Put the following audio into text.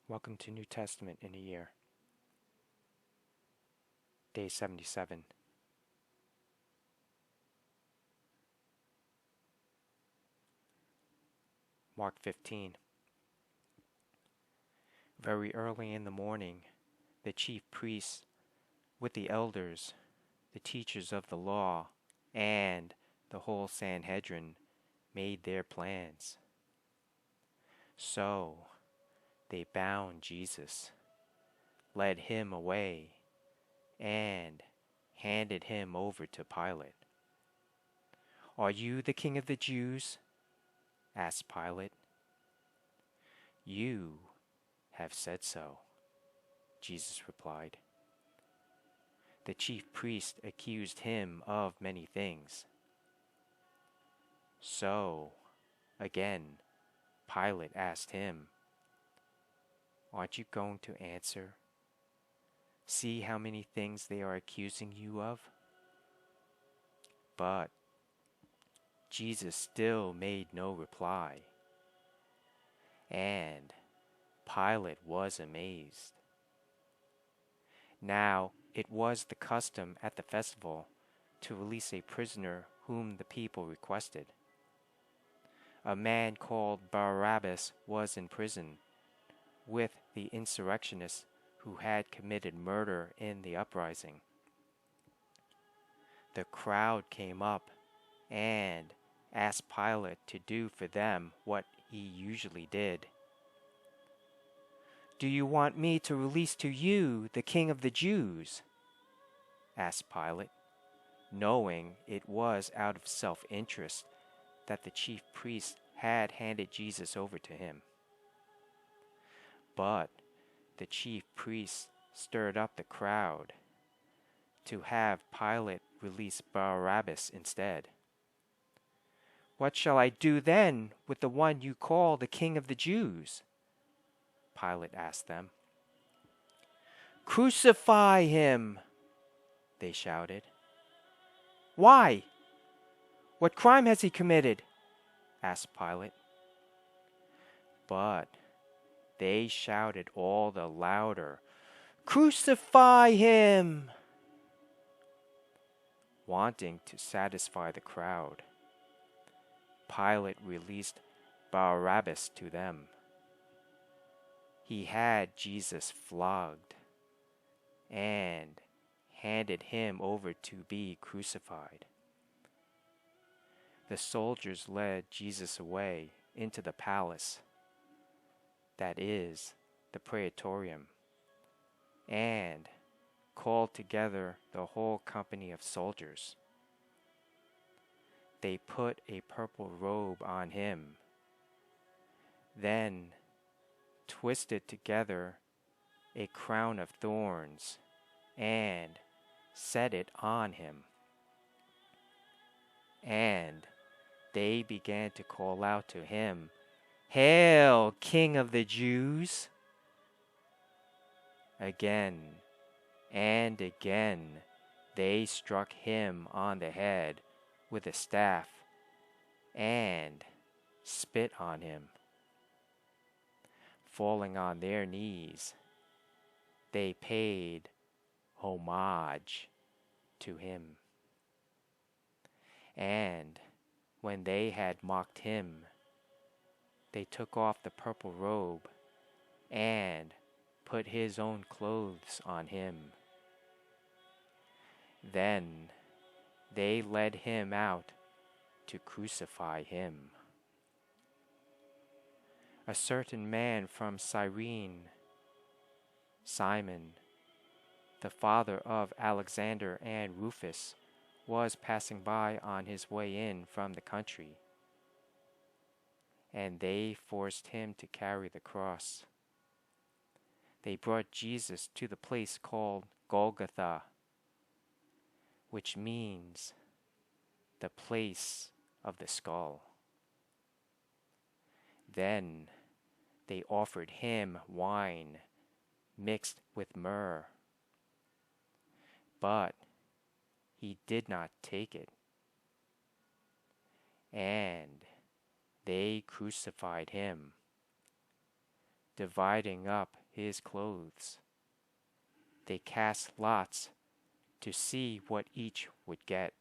Welcome to New Testament in a Year, Day 77. Mark 15. Very early in the morning, the chief priests, with the elders, the teachers of the law, and the whole Sanhedrin, made their plans. So they bound Jesus, led him away, and handed him over to Pilate. "Are you the king of the Jews?" asked Pilate. "You have said so," Jesus replied. The chief priest accused him of many things. So, again, Pilate asked him, "Aren't you going to answer? See how many things they are accusing you of?" But Jesus still made no reply, and Pilate was amazed. Now it was the custom at the festival to release a prisoner whom the people requested. A man called Barabbas was in prison with the insurrectionists who had committed murder in the uprising. The crowd came up and asked Pilate to do for them what he usually did. "Do you want me to release to you the King of the Jews?" asked Pilate, knowing it was out of self-interest that the chief priests had handed Jesus over to him. But the chief priests stirred up the crowd to have Pilate release Barabbas instead. "What shall I do then with the one you call the King of the Jews?" Pilate asked them. "Crucify him!" they shouted. "Why? What crime has he committed?" asked Pilate. But they shouted all the louder, "Crucify him!" Wanting to satisfy the crowd, Pilate released Barabbas to them. He had Jesus flogged and handed him over to be crucified. The soldiers led Jesus away into the palace, that is, the praetorium, and called together the whole company of soldiers. They put a purple robe on him, then twisted together a crown of thorns and set it on him. And they began to call out to him, "Hail, King of the Jews!" Again and again they struck him on the head with a staff and spit on him. Falling on their knees, they paid homage to him. And when they had mocked him, they took off the purple robe and put his own clothes on him. Then they led him out to crucify him. A certain man from Cyrene, Simon, the father of Alexander and Rufus, was passing by on his way in from the country, and they forced him to carry the cross. They brought Jesus to the place called Golgotha, which means the place of the skull. Then they offered him wine mixed with myrrh, but he did not take it. And they crucified him, dividing up his clothes. They cast lots to see what each would get.